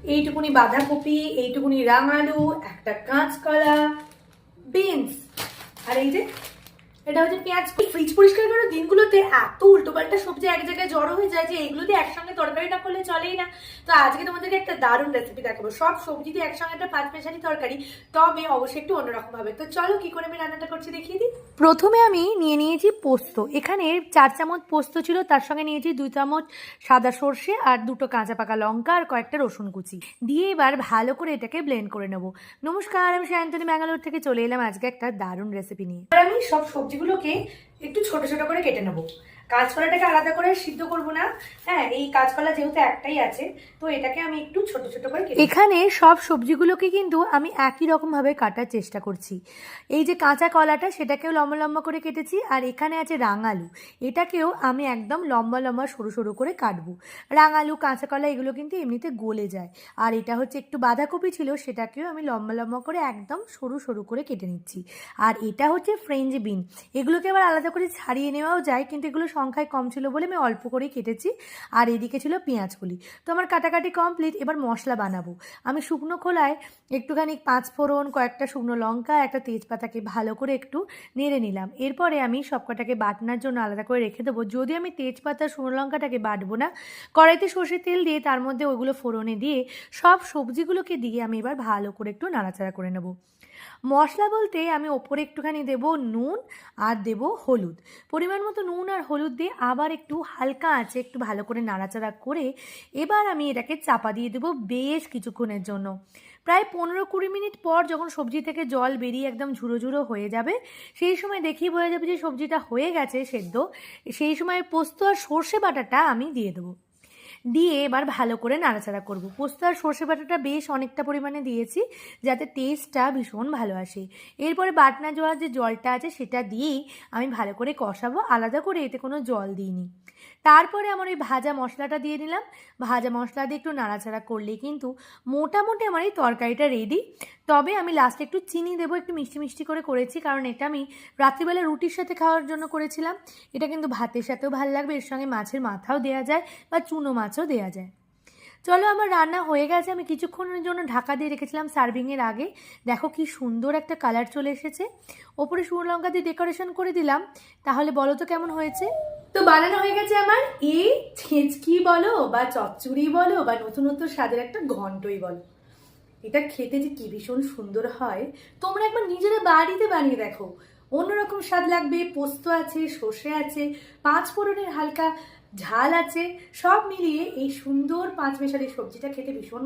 এইটুকুনি বাঁধাকপি, এইটুকুনি রাঙালু, একটা কাঁচকলা, বিনস, আর এই যে এটা হচ্ছে পেঁয়াজ। ফ্রিজ পরিষ্কার করার দিনগুলোতে এত উল্টোপাল্টা সবজি এক জায়গায় জড়ো হয়ে যায় যে এগুলো দিয়ে একসঙ্গে তরকারি না করলে চলেই না। তো আজকে তোমাদেরকে একটা দারুণ রেসিপি দেখাবো, সব সবজি দিয়ে একসঙ্গে একটা পাঁচমেশালি তরকারি, তবে অবশ্যই একটু অন্যরকম হবে। তো চলো কি করে আমি রান্নাটা করছি দেখিয়ে দিই। প্রথমে আমি নিয়ে নিয়েছি পোস্ত। এখানে 4 চামচ পোস্ত ছিল, তার সঙ্গে নিয়েছি 2 চামচ সাদা সর্ষে আর 2টো কাঁচা পাকা লঙ্কা আর কয়েকটা রসুন কুচি দিয়ে এবার ভালো করে এটাকে ব্লেন্ড করে নেব। নমস্কার, আমি সায়ন্তনী ব্যাঙ্গালোর থেকে চলে এলাম আজকে একটা দারুণ রেসিপি নিয়ে। এবার আমি সব সবজিগুলোকে একটু ছোট ছোট করে কেটে নেবো। কাঁচকলাটাকে আলাদা করে সিদ্ধ করব না, হ্যাঁ এই কাঁচকলা যেহেতু একটাই আছে তো এটাকে আমি একটু ছোট ছোট করে কেটে। এখানে সব সবজিগুলোকে কিন্তু আমি একই রকম ভাবে কাটার চেষ্টা করছি। এই যে কাঁচা কলাটা সেটাকেও লম্বা লম্বা করে কেটেছি, আর এখানে আছে রাঙালু, এটাকেও আমি একদম লম্বা লম্বা সরু সরু করে কাটবো। রাঙালু কাঁচা কলা এগুলো কিন্তু এমনিতে গলে যায়। আর এটা হচ্ছে একটু বাঁধাকপি ছিল, সেটাকেও আমি লম্বা লম্বা করে একদম সরু সরু করে কেটে নিচ্ছি। আর এটা হচ্ছে ফ্রেঞ্চ বিন, এগুলোকে আবার আলাদা করে ছাড়িয়ে নেওয়াও যায়, কিন্তু এগুলো সংখ্যায় কম ছিল বলে আমি অল্প করেই কেটেছি। আর এদিকে ছিল পেঁয়াজ কলি। তো আমার কাটাকাটি কমপ্লিট। এবার মশলা বানাবো। আমি শুকনো খোলায় একটুখানি 5 ফোড়ন, কয়েকটা শুকনো লঙ্কা, একটা তেজপাতাকে ভালো করে একটু নেড়ে নিলাম। এরপরে আমি সবকটাকে বাটনার জন্য আলাদা করে রেখে দেবো। যদি আমি তেজপাতা শুকনো লঙ্কাটাকে বাটবো না, কড়াইতে সর্ষের তেল দিয়ে তার মধ্যে ওইগুলো ফোড়নে দিয়ে সব সবজিগুলোকে দিয়ে আমি এবার ভালো করে একটু নাড়াচাড়া করে নেব। মশলা বলতে আমি ওপরে একটুখানি দেব নুন আর দেব হলুদ, পরিমাণ মতো নুন আর হলুদ দিয়ে আবার একটু হালকা আঁচে একটু ভালো করে নাড়াচাড়া করে এবার আমি এটাকে চাপা দিয়ে দেবো বেশ কিছুক্ষণের জন্য। প্রায় 15-20 মিনিট পর যখন সবজি থেকে জল বেরিয়ে একদম ঝুড়ো ঝুড়ো হয়ে যাবে, সেই সময় দেখেই বোঝা যাবে যে সবজিটা হয়ে গেছে সেদ্ধ। সেই সময় পোস্ত আর সর্ষে বাটাটা আমি দিয়ে দেবো। দিয়ে এবার ভালো করে নাড়াচাড়া করব। পোস্ত আর সর্ষে বাটাটা বেশ অনেকটা পরিমাণে দিয়েছি যাতে টেস্টটা ভীষণ ভালো আসে। এরপরে বাটনা জল যে জলটা আছে সেটা দিয়েই আমি ভালো করে কষাবো, আলাদা করে এতে কোনো জল দিইনি। তারপরে আমার ওই ভাজা মশলাটা দিয়ে নিলাম। ভাজা মশলা দিয়ে একটু নাড়াচাড়া করলে কিন্তু মোটামুটি আমার এই তরকারিটা রেডি। তবে আমি লাস্টে একটু চিনি দেবো, একটু মিষ্টি মিষ্টি করে করেছি, কারণ এটা আমি রাত্রিবেলা রুটির সাথে খাওয়ার জন্য করেছিলাম। এটা কিন্তু ভাতের সাথেও ভালো লাগবে, এর সঙ্গে মাছের মাথাও দেওয়া যায় বা চুনো মাছও দেওয়া যায়। চলো আমার রান্না হয়ে গেছে। আমি কিছুক্ষণের জন্য ঢাকা দিয়ে রেখেছিলাম সার্ভিংয়ের আগে। দেখো কি সুন্দর একটা কালার চলে এসেছে। ওপরে শুকনো লঙ্কা দিয়ে ডেকোরেশন করে দিলাম। তাহলে বলো তো কেমন হয়েছে। তো বানানো হয়ে গেছে আমার এই ছেঁচকি বলো বা চচ্চড়ি বলো বা নতুন নতুন স্বাদের একটা ঘন্টই বলো, এটা খেতে যে কি ভীষণ সুন্দর হয়। তোমরা একবার নিজেরা বাড়িতে বানিয়ে দেখো, অন্যরকম স্বাদ লাগবে। পোস্ত আছে, সর্ষে আছে, 5 ফোড়নের হালকা ঝাল আছে, সব মিলিয়ে এই সুন্দর পাঁচমেশালি সবজিটা খেতে ভীষণ